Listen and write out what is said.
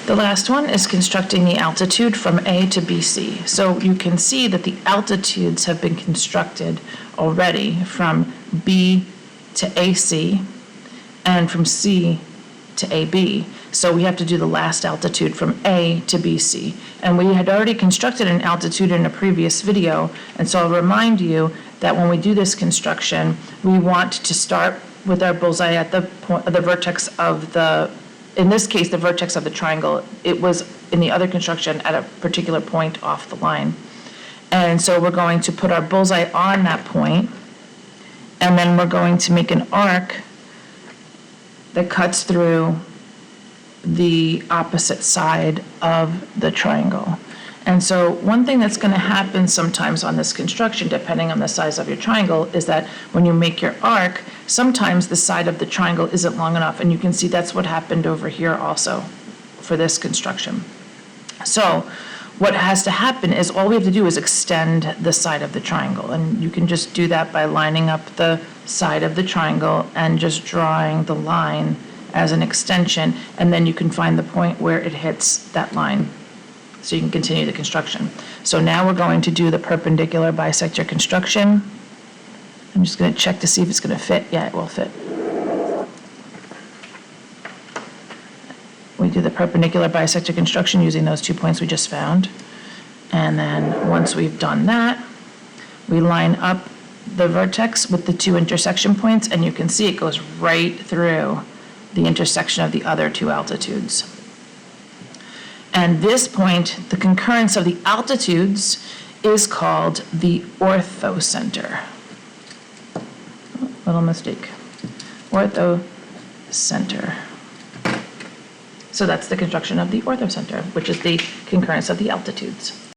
The last one is constructing the altitude from A to BC. So you can see that the altitudes have been constructed already from B to AC and from C to AB. So we have to do the last altitude from A to BC. And we had already constructed an altitude in a previous video, and so I'll remind you that when we do this construction, we want to start with our bullseye at the point, the vertex of the, in this case, the vertex of the triangle. It was in the other construction at a particular point off the line. And so we're going to put our bullseye on that point, and then we're going to make an arc that cuts through the opposite side of the triangle. And so one thing that's going to happen sometimes on this construction, depending on the size of your triangle, is that when you make your arc, sometimes the side of the triangle isn't long enough. And you can see that's what happened over here also for this construction. So what has to happen is all we have to do is extend the side of the triangle. And you can just do that by lining up the side of the triangle and just drawing the line as an extension. And then you can find the point where it hits that line, so you can continue the construction. So now we're going to do the perpendicular bisector construction. I'm just going to check to see if it's going to fit. Yeah, it will fit. We do the perpendicular bisector construction using those 2 points we just found. And then once we've done that, we line up the vertex with the 2 intersection points, and you can see it goes right through the intersection of the other 2 altitudes. And this point, the concurrence of the altitudes, is called the orthocenter. Little mistake. Orthocenter. So that's the construction of the orthocenter, which is the concurrence of the altitudes.